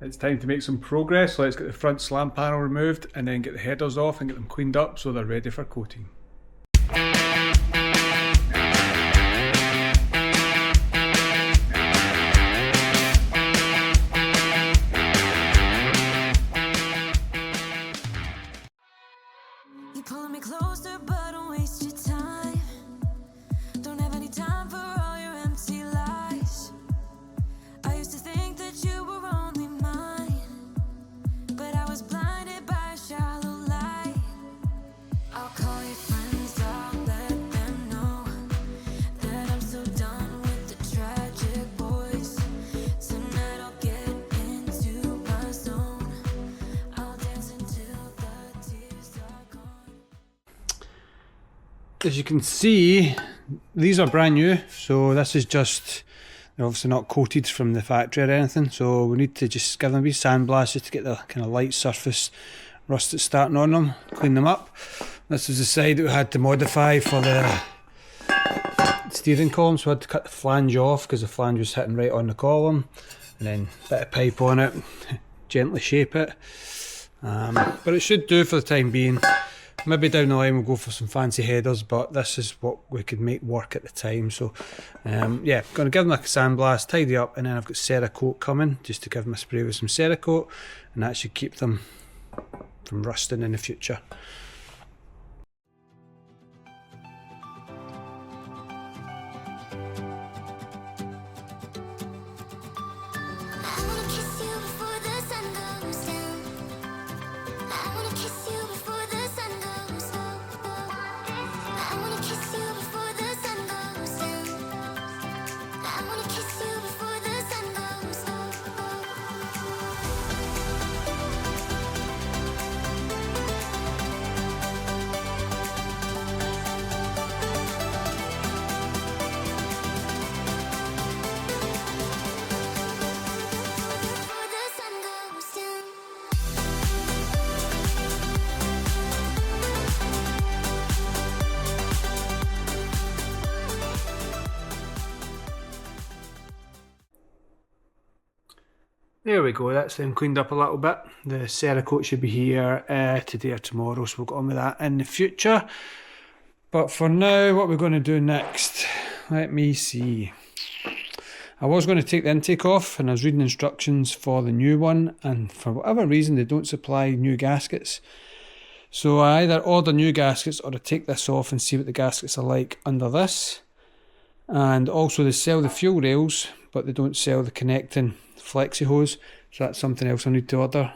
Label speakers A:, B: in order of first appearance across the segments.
A: It's time to make some progress. Let's get the front slam panel removed and then get the headers off and get them cleaned up so they're ready for coating. As you can see, these are brand new, so this is just, they're obviously not coated from the factory or anything, so we need to just give them a wee sandblast just to get the kind of light surface rust that's starting on them, clean them up. This is the side that we had to modify for the steering column, so we had to cut the flange off because the flange was hitting right on the column, and then a bit of pipe on it, gently shape it, but it should do for the time being. Maybe down the line we'll go for some fancy headers, but this is what we could make work at the time. So yeah, going to give them like a sandblast, tidy up, and then I've got Cerakote coming just to give them a spray with some Cerakote, and that should keep them from rusting in the future. There we go, that's them cleaned up a little bit. The Cerakote should be here today or tomorrow, so we'll get on with that in the future. But for now, what we're going to do next, let me see. I was going to take the intake off, and I was reading instructions for the new one, and for whatever reason they don't supply new gaskets. So I either order new gaskets or I take this off and see what the gaskets are like under this. And also they sell the fuel rails, but they don't sell the connecting flexi hose, so that's something else I need to order.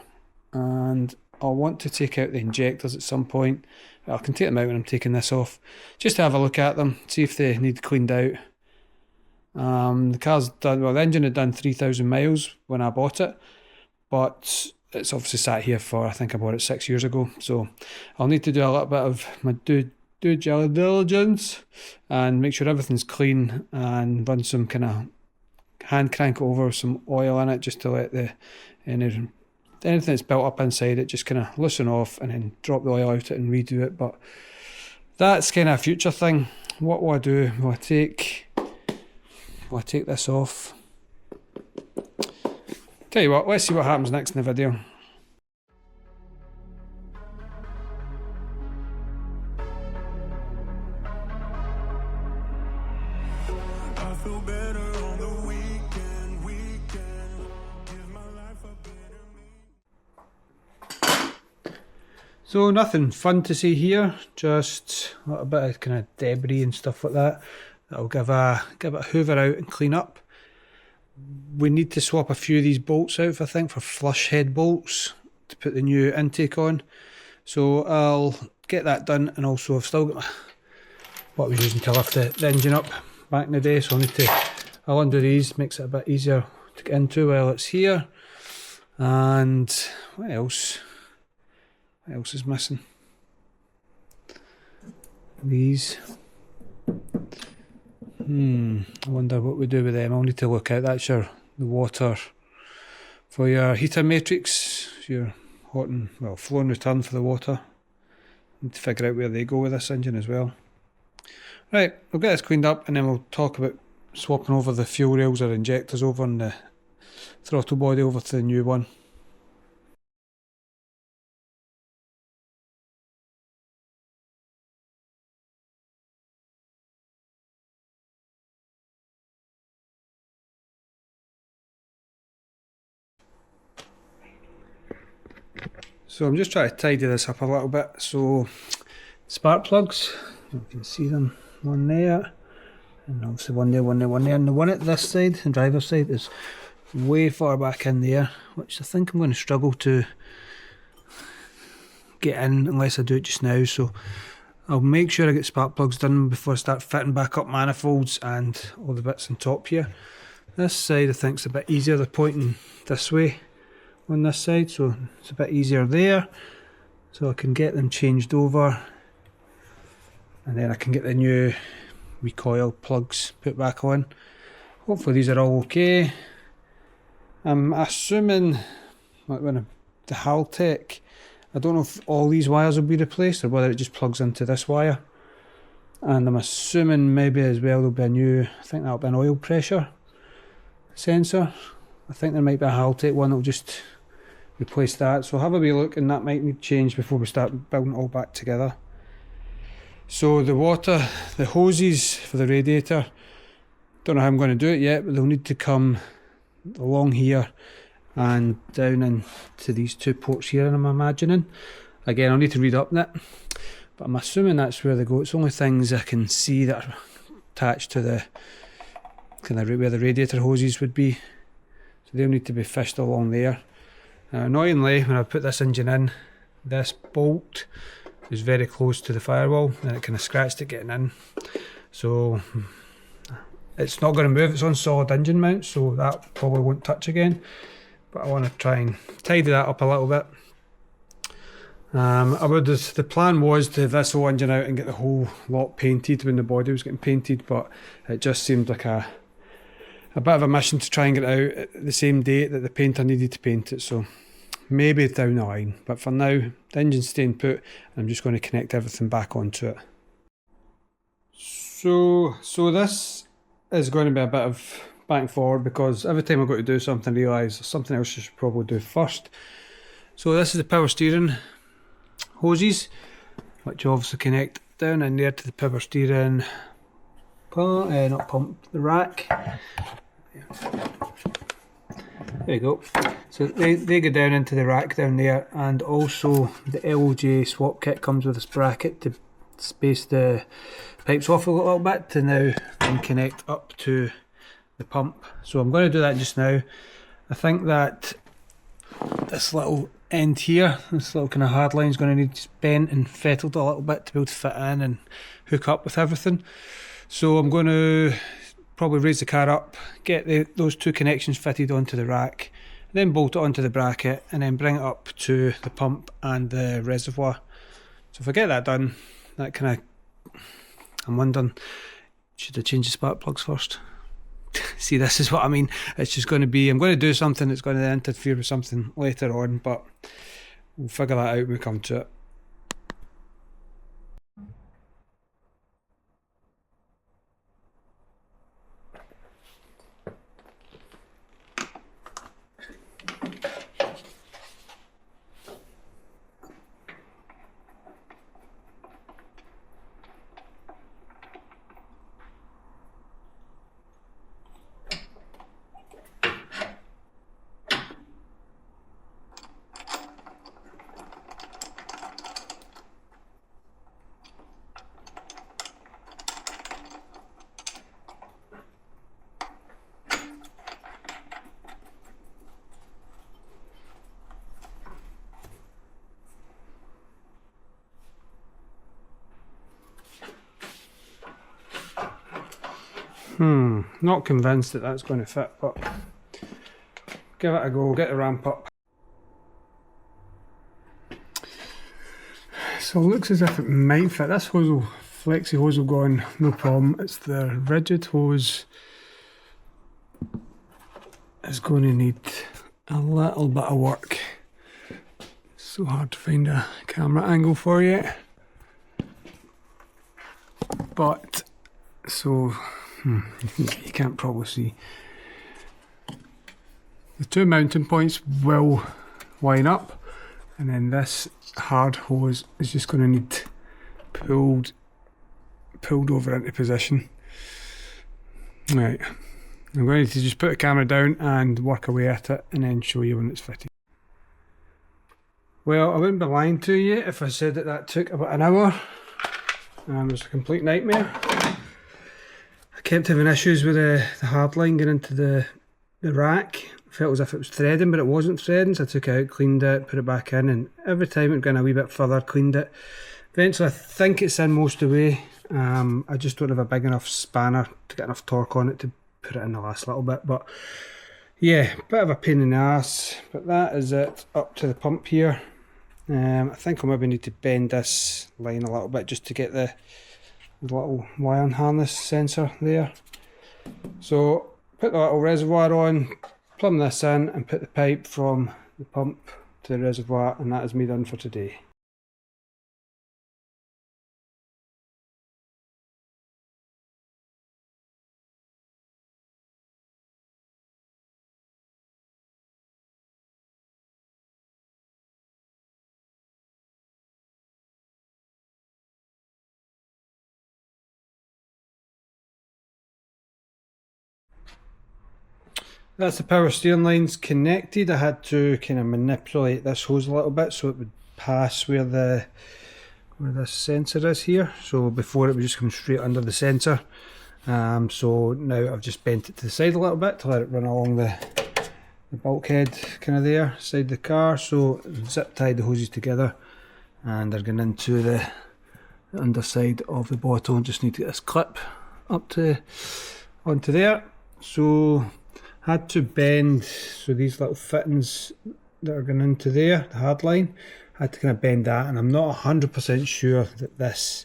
A: And I'll want to take out the injectors at some point. I can take them out when I'm taking this off, just to have a look at them, see if they need cleaned out. The car's done, well, the engine had done 3,000 miles when I bought it, but it's obviously sat here for, I think I bought it 6 years ago, so I'll need to do a little bit of my due diligence and make sure everything's clean, and run some kind of hand crank over some oil in it just to let the anything that's built up inside it just kind of loosen off, and then drop the oil out it and redo it. But that's kind of a future thing. What will I do? Will I take this off? Tell you what, let's see what happens next in the video. So nothing fun to see here, just a little bit of kind of debris and stuff like that. That'll give it a hoover out and clean up. We need to swap a few of these bolts out, I think, for flush head bolts to put the new intake on. So I'll get that done, and also I've still got what I was using to lift the engine up back in the day, so I'll undo these, makes it a bit easier to get into while it's here. And what else? What else is missing? These. I wonder what we do with them. I'll need to look out. That's the water for your heater matrix, your hot and, well, flow and return for the water. Need to figure out where they go with this engine as well. Right, we'll get this cleaned up, and then we'll talk about swapping over the fuel rails or injectors over on the throttle body over to the new one. So I'm just trying to tidy this up a little bit. So spark plugs, you can see them, one there, and obviously one there, one there, one there, and the one at this side, the driver's side, is way far back in there, which I think I'm going to struggle to get in unless I do it just now. So I'll make sure I get spark plugs done before I start fitting back up manifolds and all the bits on top here. This side I think is a bit easier, they're pointing this way on this side, so it's a bit easier there, so I can get them changed over, and then I can get the new recoil plugs put back on. Hopefully these are all okay. I'm assuming when the Haltech, I don't know if all these wires will be replaced or whether it just plugs into this wire, and I'm assuming maybe as well there'll be a new, I think that'll be an oil pressure sensor. I think there might be a Haltech one that'll just replace that, so have a wee look, and that might need change before we start building it all back together. So the water, the hoses for the radiator, don't know how I'm going to do it yet, but they'll need to come along here and down into these two ports here, and I'm imagining. Again, I'll need to read up on it, but I'm assuming that's where they go. It's only things I can see that are attached to the kind of where the radiator hoses would be, so they'll need to be fished along there. Now, annoyingly, when I put this engine in, this bolt is very close to the firewall and it kind of scratched it getting in, so it's not going to move. It's on solid engine mount, so that probably won't touch again, but I want to try and tidy that up a little bit. The plan was to have this whole engine out and get the whole lot painted when the body was getting painted, but it just seemed like a bit of a mission to try and get it out at the same date that the painter needed to paint it, so maybe down the line. But for now, the engine's staying put, and I'm just going to connect everything back onto it. So this is going to be a bit of back and forward, because every time I've got to do something, I realise there's something else I should probably do first. So this is the power steering hoses, which you obviously connect down in there to the power steering the rack. There you go. So they go down into the rack down there, and also the LOJ Swap kit comes with this bracket to space the pipes off a little bit to now then connect up to the pump. So I'm going to do that just now. I think that this little end here, this little kind of hard line, is going to need bent and fettled a little bit to be able to fit in and hook up with everything. So I'm going to probably raise the car up, get those two connections fitted onto the rack, then bolt it onto the bracket, and then bring it up to the pump and the reservoir. So if I get that done, that kind of, I'm wondering, should I change the spark plugs first? See, this is what I mean. It's just going to be, I'm going to do something that's going to interfere with something later on, but we'll figure that out when we come to it. Not convinced that that's going to fit, but give it a go, get the ramp up. So it looks as if it might fit. This hose, flexi hose will go on, no problem. It's the rigid hose is going to need a little bit of work. It's so hard to find a camera angle for you. But, so, you can't probably see. The two mounting points will line up, and then this hard hose is just going to need pulled over into position. Right, I'm going to just put the camera down and work away at it and then show you when it's fitted. Well, I wouldn't be lying to you if I said that took about an hour. It was a complete nightmare. I kept having issues with the hard line getting into the rack. I felt as if it was threading, but it wasn't threading, so I took it out, cleaned it, put it back in, and every time it went a wee bit further, cleaned it. Eventually I think it's in most of the way. I just don't have a big enough spanner to get enough torque on it to put it in the last little bit, but yeah, bit of a pain in the ass, but that is it up to the pump here. I think I'll maybe need to bend this line a little bit just to get the little wire harness sensor there. So put the little reservoir on, plumb this in and put the pipe from the pump to the reservoir, and that is me done for today. That's the power steering lines connected. I had to kind of manipulate this hose a little bit so it would pass where this sensor is here. So before it would just come straight under the sensor. So now I've just bent it to the side a little bit to let it run along the bulkhead kind of there, side of the car. So zip tied the hoses together and they're going into the underside of the bottle. Just need to get this clip up to onto there. So had to bend, so these little fittings that are going into there, the hard line, had to kind of bend that, and I'm not 100% sure that this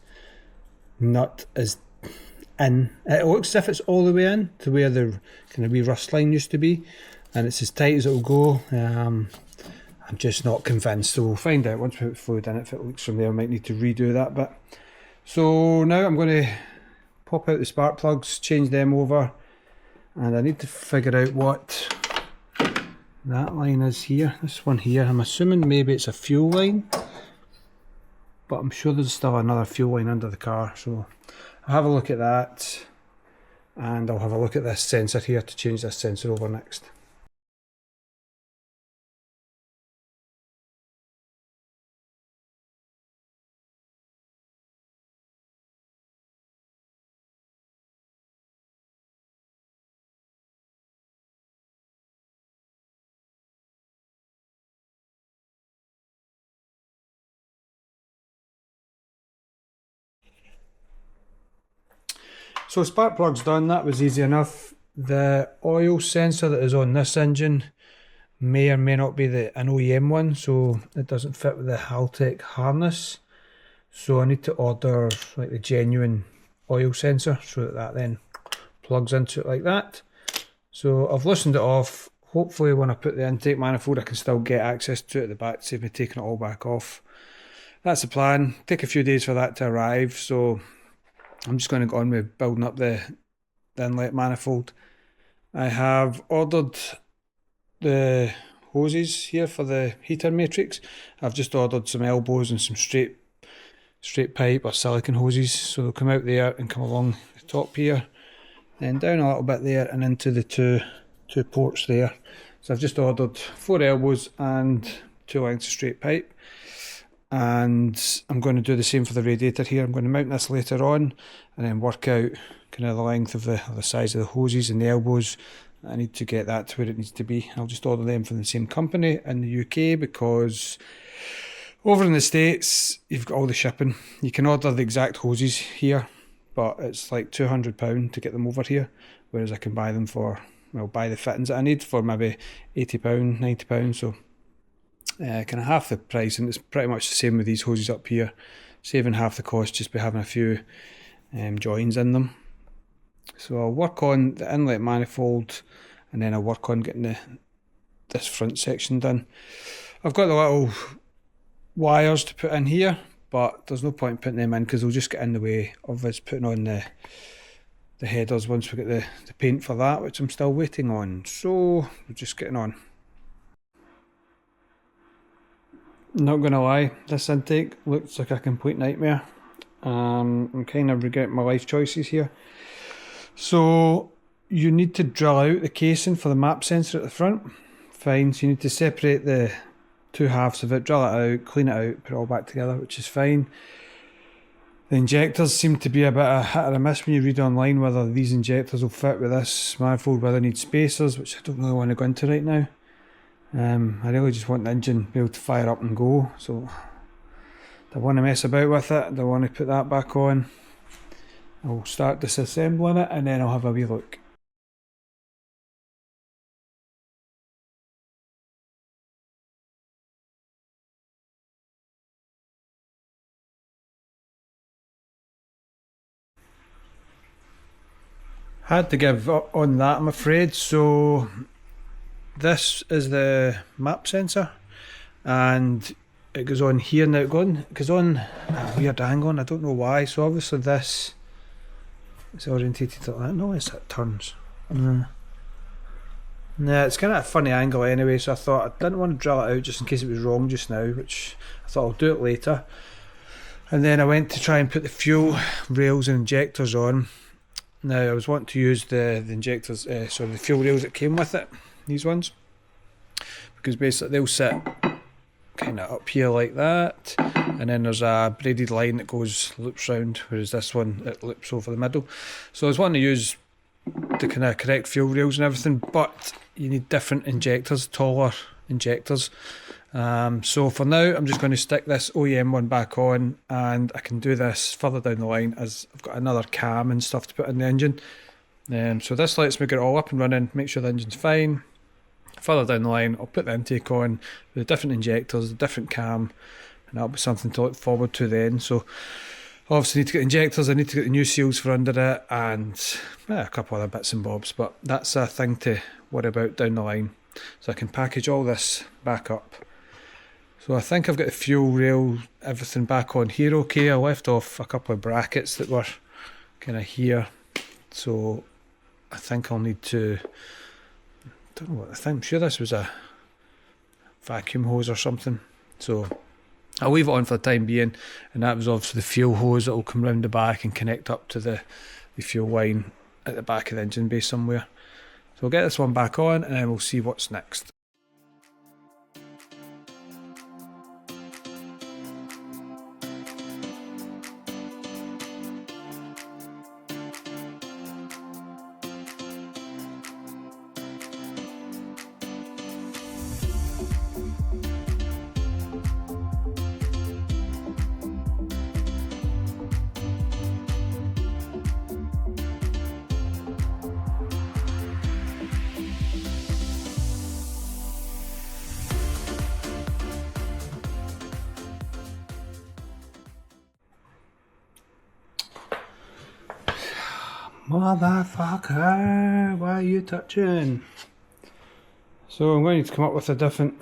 A: nut is in. It looks as if it's all the way in to where the kind of wee rust line used to be, and it's as tight as it'll go. I'm just not convinced, so we'll find out once we put fluid in it. If it looks from there, I might need to redo that bit. So now I'm going to pop out the spark plugs, change them over, and I need to figure out what that line is here, this one here. I'm assuming maybe it's a fuel line, but I'm sure there's still another fuel line under the car, so I'll have a look at that, and I'll have a look at this sensor here to change this sensor over next. So spark plug's done, that was easy enough. The oil sensor that is on this engine may or may not be an OEM one, so it doesn't fit with the Haltech harness. So I need to order like the genuine oil sensor so that then plugs into it like that. So I've loosened it off. Hopefully when I put the intake manifold I can still get access to it at the back, save me taking it all back off. That's the plan. Take a few days for that to arrive, so I'm just going to go on with building up the inlet manifold. I have ordered the hoses here for the heater matrix. I've just ordered some elbows and some straight pipe or silicone hoses, so they'll come out there and come along the top here, then down a little bit there and into the two ports there. So I've just ordered 4 elbows and 2 lengths of straight pipe. And I'm going to do the same for the radiator here. I'm going to mount this later on and then work out kind of the length of the size of the hoses and the elbows. I need to get that to where it needs to be. I'll just order them from the same company in the UK, because over in the States you've got all the shipping. You can order the exact hoses here, but it's like £200 to get them over here, whereas I can buy them for, well, buy the fittings that I need for maybe £80, £90, so kind of half the price, and it's pretty much the same with these hoses up here, saving half the cost just by having a few joins in them. So I'll work on the inlet manifold and then I'll work on getting this front section done. I've got the little wires to put in here, but there's no point in putting them in because they'll just get in the way of us putting on the the headers once we get the paint for that, which I'm still waiting on. So we're just getting on. Not gonna lie, this intake looks like a complete nightmare. I'm kind of regretting my life choices here. So you need to drill out the casing for the map sensor at the front. Fine, so you need to separate the two halves of it, drill it out, clean it out, put it all back together, which is fine. The injectors seem to be a bit of a hit or a miss when you read online whether these injectors will fit with this manifold, whether they need spacers, which I don't really want to go into right now. I really just want the engine to be able to fire up and go, so I don't want to mess about with it. I don't want to put that back on. I'll start disassembling it and then I'll have a wee look. Had to give up on that, I'm afraid. So this is the map sensor and it goes on here now. It goes on a weird angle, I don't know why. So obviously this is orientated like that. No, it's that turns. Nah, it's kind of a funny angle anyway, so I thought I didn't want to drill it out just in case it was wrong just now, which I thought I'll do it later. And then I went to try and put the fuel rails and injectors on. Now I was wanting to use the injectors, the fuel rails that came with it, these ones, because basically they'll sit kind of up here like that, and then there's a braided line that loops round, whereas this one it loops over the middle. So I was wanting to use the kind of correct fuel rails and everything, but you need different injectors, taller injectors. So for now I'm just going to stick this OEM one back on, and I can do this further down the line as I've got another cam and stuff to put in the engine. So this lets me get it all up and running, make sure the engine's fine. Further down the line I'll put the intake on with the different injectors, the different cam, and that'll be something to look forward to then. So obviously need to get injectors, I need to get the new seals for under it, and a couple other bits and bobs, but that's a thing to worry about down the line. So I can package all this back up. So I think I've got the fuel rail, everything back on here okay. I left off a couple of brackets that were kind of here, so I think I'll need to, don't know what I think, I'm sure this was a vacuum hose or something. So I'll leave it on for the time being, and that was obviously the fuel hose that will come round the back and connect up to the fuel line at the back of the engine bay somewhere. So we'll get this one back on and then we'll see what's next. Motherfucker, why are you touching? So I'm going to come up with a different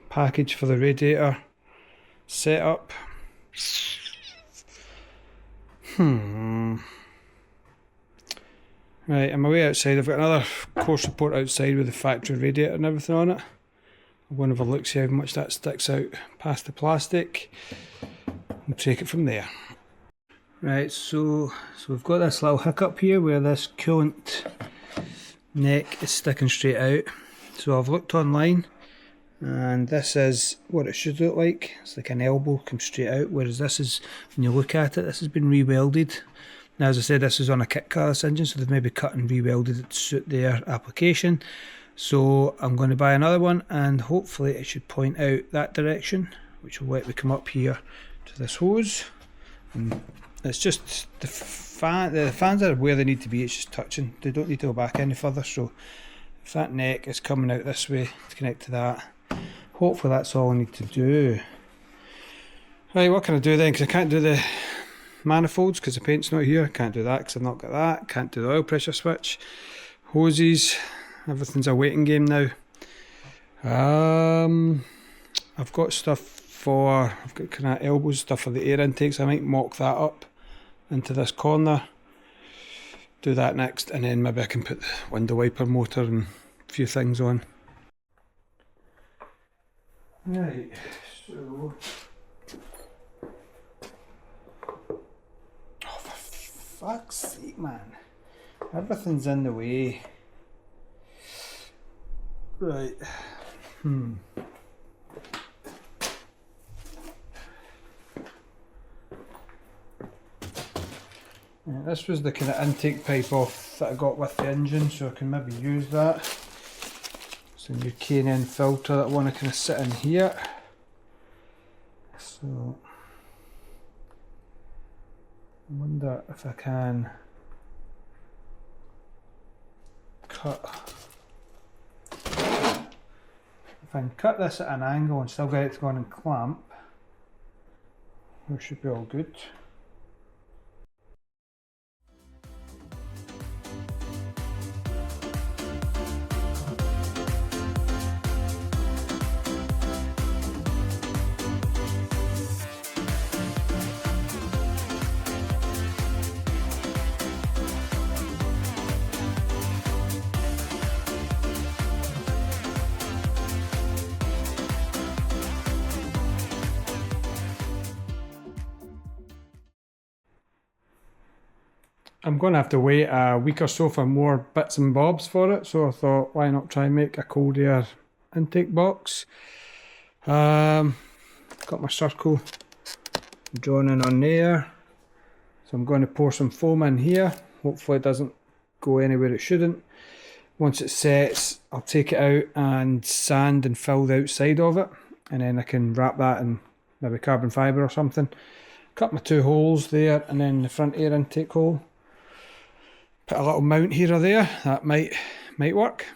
A: package for the radiator setup. Right, I'm away outside. I've got another core support outside with the factory radiator and everything on it. I'm going to have a look, see how much that sticks out past the plastic. We'll take it from there. Right, so we've got this little hiccup here where this coolant neck is sticking straight out. So I've looked online and this is what it should look like. It's like an elbow comes straight out, whereas this is, when you look at it, this has been re-welded. Now as I said, this is on a kit car, this engine, so they've maybe cut and re-welded it to suit their application. So I'm going to buy another one and hopefully it should point out that direction, which will let me come up here to this hose. And it's just the fans are where they need to be, it's just touching. They don't need to go back any further, so if that neck is coming out this way to connect to that, hopefully that's all I need to do. Right, what can I do then? Because I can't do the manifolds because the paint's not here. I can't do that because I've not got that. Can't do the oil pressure switch. Hoses, everything's a waiting game now. I've got stuff for, I've got kind of elbows stuff for the air intakes. I might mock that up into this corner. do that next, and then maybe I can put the window wiper motor and a few things on. Right, so... Oh, for fuck's sake, man. Everything's in the way. Right. Yeah, this was the kind of intake pipe off that I got with the engine, so I can maybe use that. It's a new K&N filter that I want to kind of sit in here. So I wonder if I can cut. If I can cut this at an angle and still get it to go on and clamp, it should be all good. I'm going to have to wait a week or so for more bits and bobs for it, so I thought why not try and make a cold air intake box. Got my circle drawn in on there, so I'm going to pour some foam in here. Hopefully it doesn't go anywhere it shouldn't. Once it sets, I'll take it out and sand and fill the outside of it, and then I can wrap that in maybe carbon fibre or something. Cut my 2 holes there, and then the front air intake hole. Put a little mount here or there. That might work,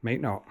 A: might not.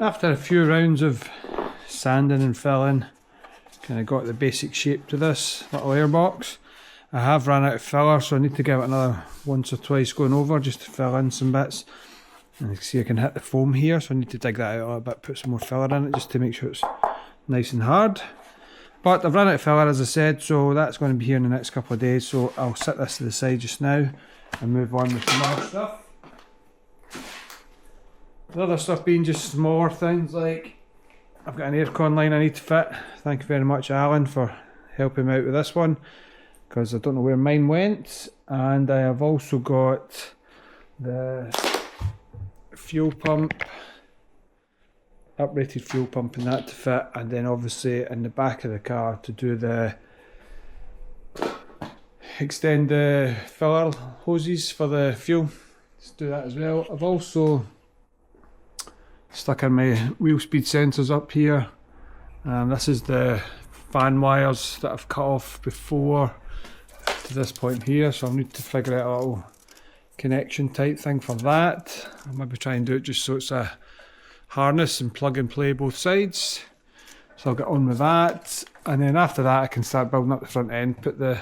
A: After a few rounds of sanding and filling, kind of got the basic shape to this little airbox. I have run out of filler, so I need to give it another once or twice going over just to fill in some bits. And you can see I can hit the foam here, so I need to dig that out a little bit, put some more filler in it just to make sure it's nice and hard. But I've run out of filler, as I said, so that's going to be here in the next couple of days, so I'll set this to the side just now and move on with some other stuff. The other stuff being just smaller things, like I've got an aircon line I need to fit. Thank you very much, Alan, for helping me out with this one, because I don't know where mine went. And I have also got the fuel pump, uprated fuel pump and that to fit, and then obviously in the back of the car to do the extend the filler hoses for the fuel. Let's do that as well. I've also stuck in my wheel speed sensors up here. This is the fan wires that I've cut off before to this point here, so I'll need to figure out a little connection type thing for that. I'll maybe try and do it just so it's a harness and plug and play both sides. So I'll get on with that, and then after that I can start building up the front end, put the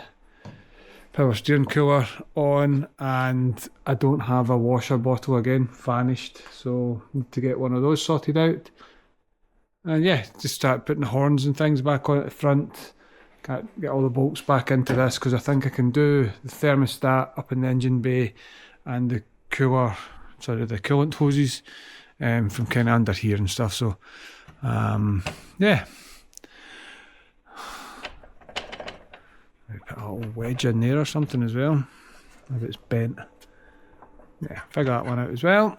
A: power steering cooler on, and I don't have a washer bottle again, vanished, so need to get one of those sorted out. And yeah, just start putting the horns and things back on at the front, Can't get all the bolts back into this because I think I can do the thermostat up in the engine bay and the cooler, sorry, the coolant hoses from kind of under here and stuff. So yeah, maybe put a little wedge in there or something as well if it's bent. Yeah, figure that one out as well.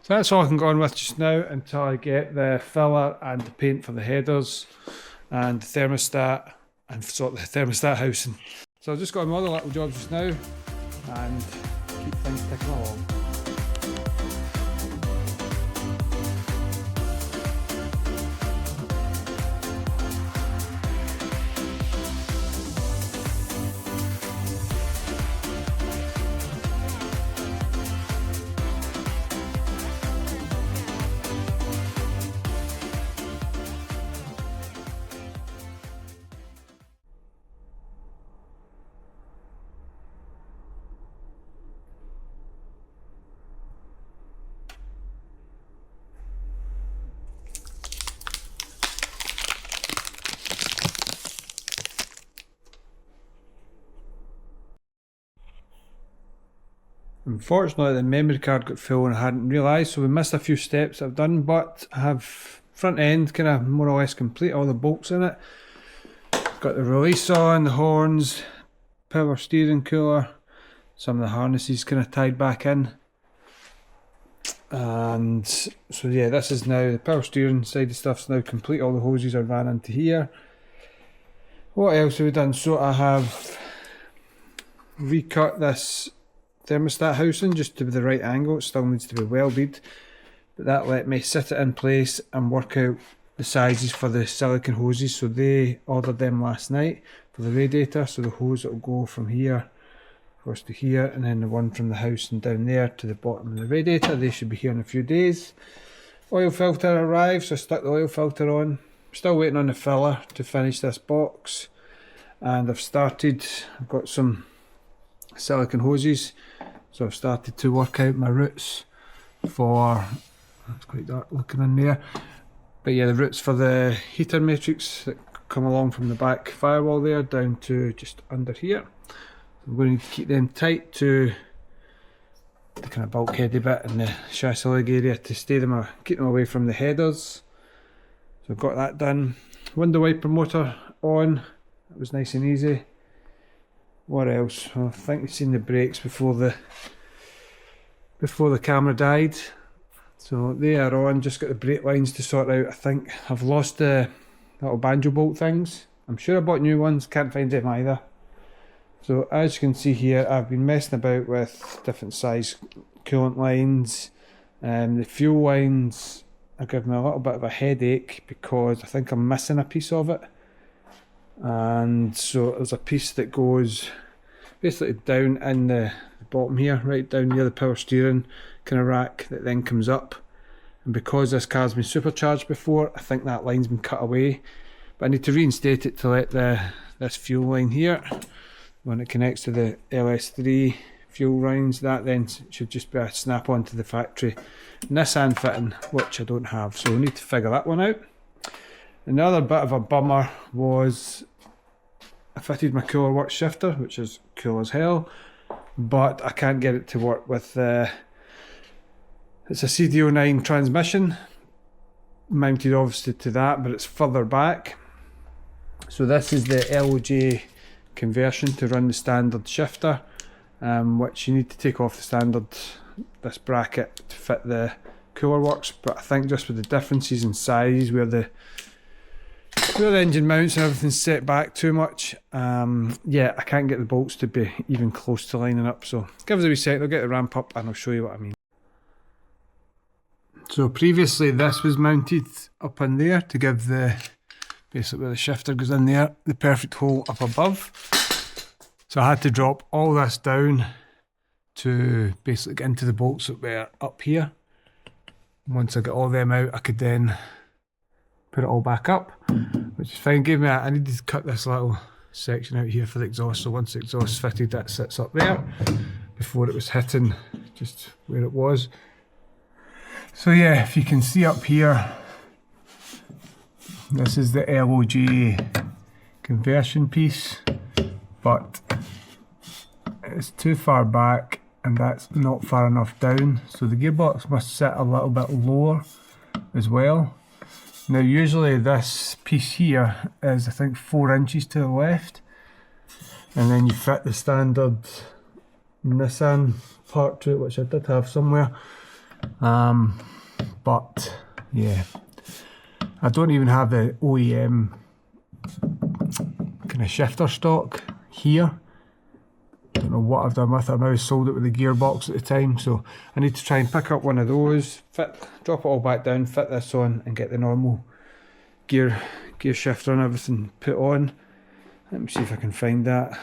A: So that's all I can go on with just now until I get the filler and the paint for the headers and the thermostat and sort the thermostat housing. So I've just got on with all the little jobs just now and keep things ticking along. Unfortunately the memory card got full and I hadn't realised, so we missed a few steps I've done, but I have front end kind of more or less complete, all the bolts in it. Got the release on, the horns, power steering cooler, some of the harnesses kind of tied back in. And so yeah, this is now the power steering side of stuff's now complete, all the hoses are ran into here. What else have we done? So I have recut this thermostat housing just to be the right angle. It still needs to be welded, but that let me sit it in place and work out the sizes for the silicone hoses. So they ordered them last night for the radiator, so the hose that will go from here across to here, and then the one from the house and down there to the bottom of the radiator, they should be here in a few days. Oil filter arrived, so I stuck the oil filter on. Still waiting on the filler to finish this box, and I've got some silicone hoses, so I've started to work out my routes for, it's quite dark looking in there, but yeah, the routes for the heater matrix that come along from the back firewall there down to just under here. I'm going to keep them tight to the kind of bulkheady bit in the chassis leg area to keep them away from the headers. So I've got that done. Window wiper motor on, that was nice and easy. What else? Well, I think you've seen the brakes before the camera died. So they are on, just got the brake lines to sort out. I think I've lost the little banjo bolt things. I'm sure I bought new ones, can't find them either. So as you can see here, I've been messing about with different size coolant lines. The fuel lines are giving me a little bit of a headache because I think I'm missing a piece of it. And so there's a piece that goes basically down in the bottom here, right down near the power steering kind of rack, that then comes up. And because this car's been supercharged before, I think that line's been cut away. But I need to reinstate it to let this fuel line here, when it connects to the LS3 fuel lines, that then should just be a snap on to the factory Nissan fitting, which I don't have. So we need to figure that one out. Another bit of a bummer was I fitted my cooler works shifter, which is cool as hell, but I can't get it to work with it's a CD09 transmission mounted obviously to that, but it's further back. So this is the LOJ conversion to run the standard shifter, which you need to take off the standard, this bracket, to fit the cooler works. But I think just with the differences in size, where the engine mounts and everything's set back too much, yeah, I can't get the bolts to be even close to lining up. So give us a wee sec, I'll get the ramp up and I'll show you what I mean. So previously this was mounted up in there to give basically where the shifter goes in there, the perfect hole up above. So I had to drop all this down to basically get into the bolts that were up here. Once I got all them out, I could then put it all back up, which is fine. I needed to cut this little section out here for the exhaust, so once the exhaust fitted, that sits up there before it was hitting just where it was. So yeah, if you can see up here, this is the LOJ conversion piece, but it's too far back and that's not far enough down, so the gearbox must sit a little bit lower as well. Now usually this piece here is I think 4 inches to the left, and then you fit the standard Nissan part to it, which I did have somewhere, but yeah, I don't even have the OEM kind of shifter stock here. Don't know what I've done with it. I might have sold it with the gearbox at the time, so I need to try and pick up one of those, drop it all back down, fit this on and get the normal gear shifter and everything put on. Let me see if I can find that.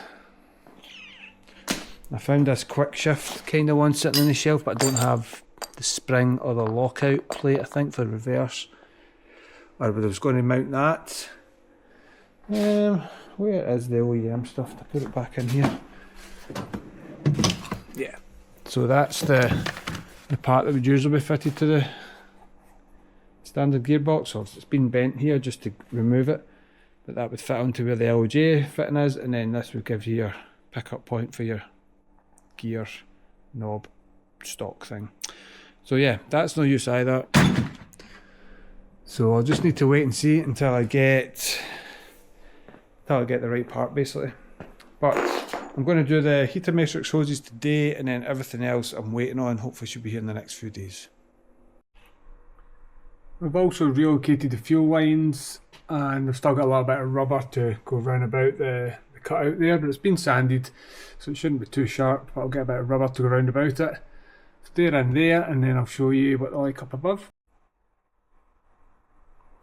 A: I found this quick shift kind of one sitting on the shelf, but I don't have the spring or the lockout plate, I think, for reverse. Or I was going to mount that. Where is the OEM stuff to put it back in here? Yeah, so that's the part that would usually be fitted to the standard gearbox. So it's been bent here just to remove it, but that would fit onto where the LOJ fitting is, and then this would give you your pickup point for your gear knob stock thing. So yeah, that's no use either. So I'll just need to wait and see until I get the right part basically. But I'm going to do the heater matrix hoses today, and then everything else I'm waiting on, hopefully should be here in the next few days. We've also relocated the fuel lines, and we've still got a little bit of rubber to go round about the cutout there, but it's been sanded so it shouldn't be too sharp, but I'll get a bit of rubber to go round about it. So they're in there, and then I'll show you what they're like up above.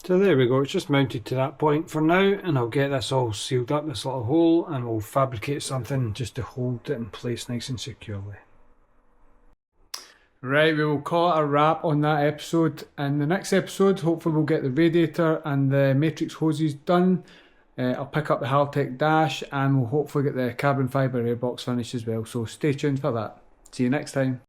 A: So there we go, it's just mounted to that point for now, and I'll get this all sealed up, this little hole, and we'll fabricate something just to hold it in place nice and securely. Right, we will call it a wrap on that episode. In the next episode, hopefully we'll get the radiator and the matrix hoses done. I'll pick up the Haltech dash, and we'll hopefully get the carbon fibre airbox finished as well, so stay tuned for that. See you next time.